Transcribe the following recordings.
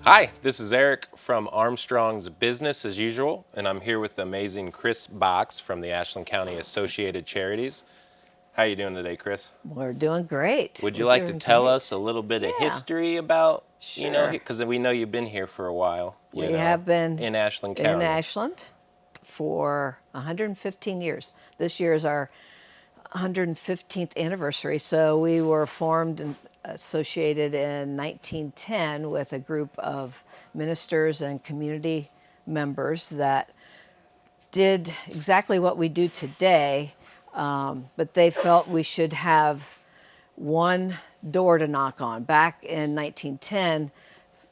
Hi, this is Eric from Armstrong's Business as Usual, and I'm here with the amazing Chris Box from the Ashland County Associated Charities. How are you doing today, Chris? We're doing great. Would you We're like to doing tell us a great. little bit of Yeah, history about, sure. because we know you've been here for a while, We have been in Ashland in County. Ashland for 115 years. This year is our 115th anniversary. So we were formed and associated in 1910 with a group of ministers and community members that did exactly what we do today, but they felt we should have one door to knock on. Back in 1910,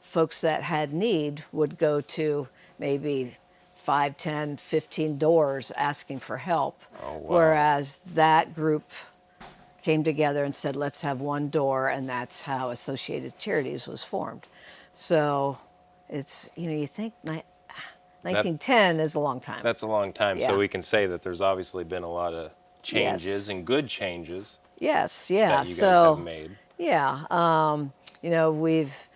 folks that had need would go to maybe 5, 10, 15 doors asking for help. Oh, wow. Whereas that group came together and said, let's have one door, and that's how Associated Charities was formed. So it's, you think 1910 is a long time. That's a long time, Yeah. so we can say that there's obviously been a lot of changes Yes. and good changes Yes, yeah. that you guys have made. Yeah, we've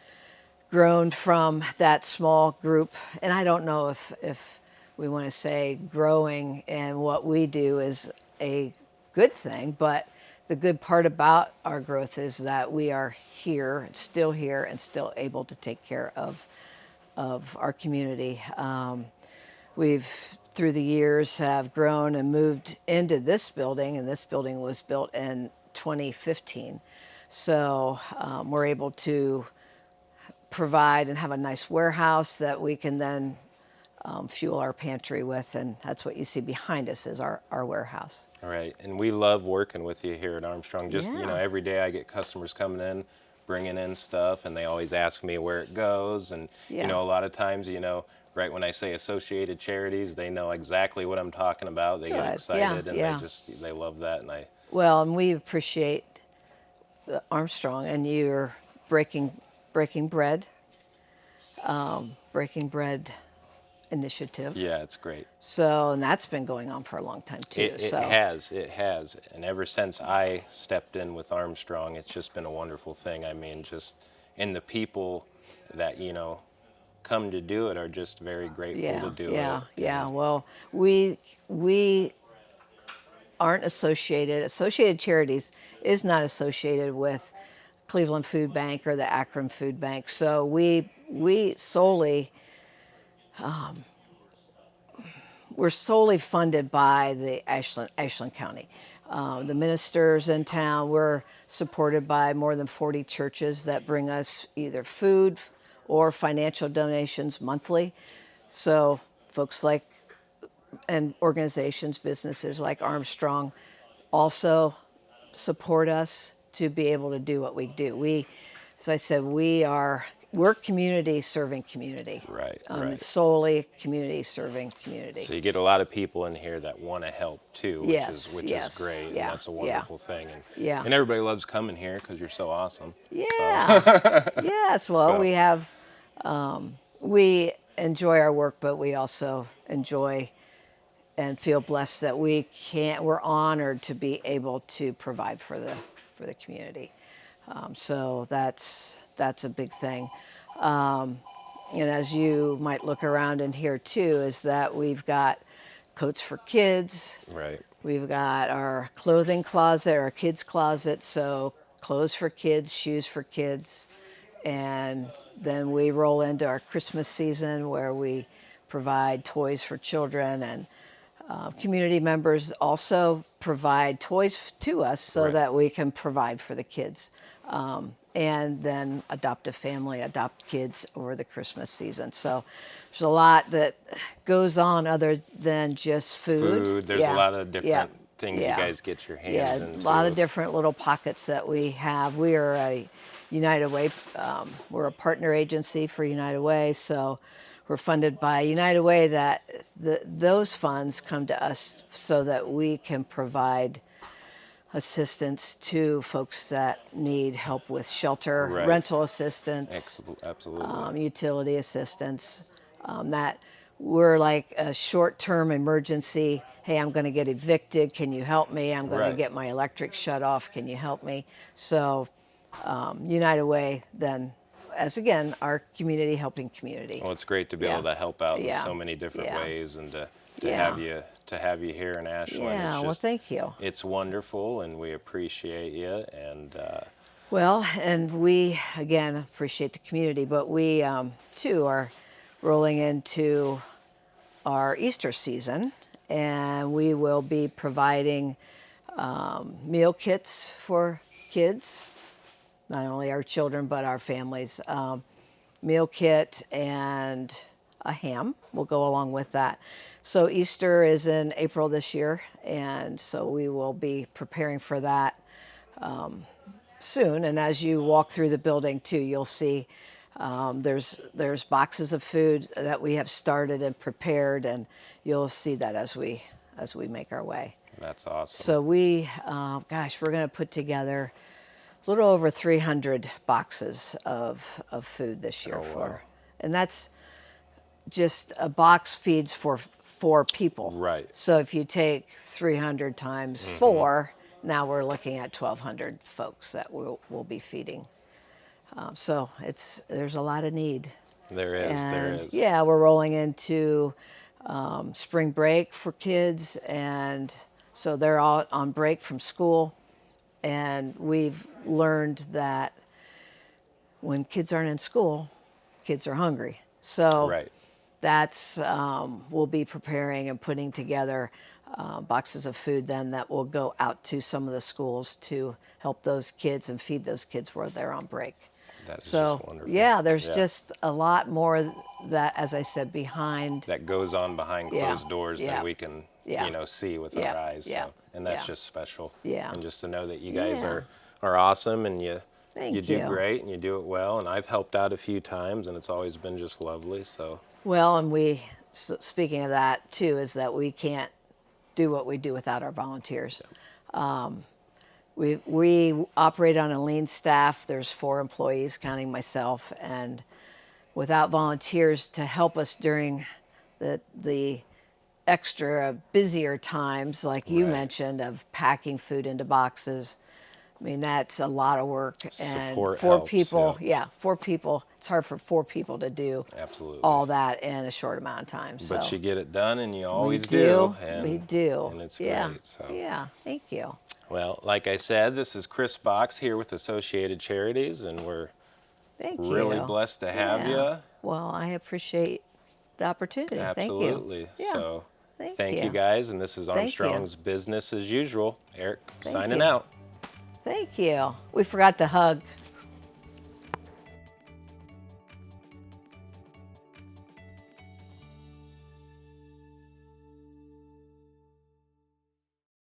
grown from that small group, and I don't know if we want to say growing and what we do is a good thing, but the good part about our growth is that we are here, and still able to take care of our community. We've, through the years, have grown and moved into this building, and this building was built in 2015. So we're able to provide and have a nice warehouse that we can then fuel our pantry with, and that's what you see behind us is our warehouse. All right, and we love working with you here at Armstrong. Just, Yeah. every day I get customers coming in, bringing in stuff, and they always ask me where it goes. And, Yeah. a lot of times, right when I say Associated Charities, they know exactly what I'm talking about. They get Good. excited, and Yeah. they love that. And Well, and we appreciate the Armstrong and your breaking bread initiative. yeah, it's great. So, and that's been going on for a long time too. It has. And ever since I stepped in with Armstrong, it's just been a wonderful thing. I mean, and the people that, come to do it are just very grateful to do it. Yeah. Well, we aren't associated. Associated Charities is not associated with Cleveland Food Bank or the Akron Food Bank. So we solely we're solely funded by the Ashland County. The ministers in town, we're supported by more than 40 churches that bring us either food or financial donations monthly. So folks and organizations, businesses like Armstrong also support us to be able to do what we do. As I said, we're community serving community. Right. Solely community serving community. So you get a lot of people in here that want to help too, Yes, which yes, is great. yeah, And that's a wonderful thing. Yeah. And everybody loves coming here because you're so awesome. Yeah. Yes. Well, So- we have, we enjoy our work, but we also enjoy and feel blessed that we're honored to be able to provide for the community. So that's a big thing. And as you might look around in here too, is that we've got coats for kids. Right. We've got our clothing closet, our kids' closet, so clothes for kids, shoes for kids. And then we roll into our Christmas season where we provide toys for children, and community members also provide toys to us so Right. that we can provide for the kids. And then adopt kids over the Christmas season. So there's a lot that goes on other than just food. There's a lot of different things Yeah. you guys get your hands Yeah, into. a lot of different little pockets that we have. We are a United Way, we're a partner agency for United Way, so we're funded by United Way. Those funds come to us so that we can provide assistance to folks that need help with shelter, Right. rental assistance, Absolutely. utility assistance. That we're like a short-term emergency. Hey, I'm going to get evicted. Can you help me? I'm going Right. to get my electric shut off. Can you help me? So United Way then as again, our community helping community. Well, it's great to be Yeah. able to help out in Yeah. so many different Yeah. ways, and to Yeah. have you here in Ashland. Yeah, It's well, just, thank you. it's wonderful, and we appreciate you. And Well, and we, again, appreciate the community, but we, too, are rolling into our Easter season, and we will be providing meal kits for kids, not only our children, but our families. Meal kit and a ham will go along with that. So Easter is in April this year, and so we will be preparing for that soon. And as you walk through the building too, you'll see there's boxes of food that we have started and prepared, and you'll see that as we make our way. that's awesome. So we, we're going to put together a little over 300 boxes of food this year wow. and that's just a box feeds for 4 people. Right. So if you take 300 times 4, now we're looking at 1,200 folks that we'll be feeding. So there's a lot of need. There is. There And is. yeah, we're rolling into spring break for kids, and so they're all on break from school. And we've learned that when kids aren't in school, kids are hungry. So Right. that's we'll be preparing and putting together boxes of food then that will go out to some of the schools to help those kids and feed those kids where they're on break. That's So just wonderful. yeah, there's just a lot more that, as I said, behind. That goes on behind Yeah. closed doors Yeah. that we can, Yeah. see with Yeah. our eyes. Yeah. So, and that's Yeah. just special. Yeah. And just to know that you guys Yeah. are awesome, and you Thank do you. great, and you do it well. And I've helped out a few times, and it's always been just lovely. So Well, and speaking of that too, is that we can't do what we do without our volunteers. We operate on a lean staff. There's 4 employees, counting myself, and without volunteers to help us during the extra busier times, like you Right. mentioned, of packing food into boxes. I mean, that's a lot of work. And Support 4 helps, people, yeah. 4 people, it's hard for 4 people to do absolutely. all that in a short amount of time. But So you get it done, and you we always do. And, We do. And it's yeah. great. So. Yeah. Thank you. Well, like I said, this is Chris Box here with Associated Charities, and we're Thank really you. blessed to have Yeah. you. Well, I appreciate the opportunity. Absolutely. Thank you. Yeah. So Thank you you. guys, and this is Thank you. Armstrong's Business as Usual. Eric, Thank signing you. out. Thank you. We forgot to hug.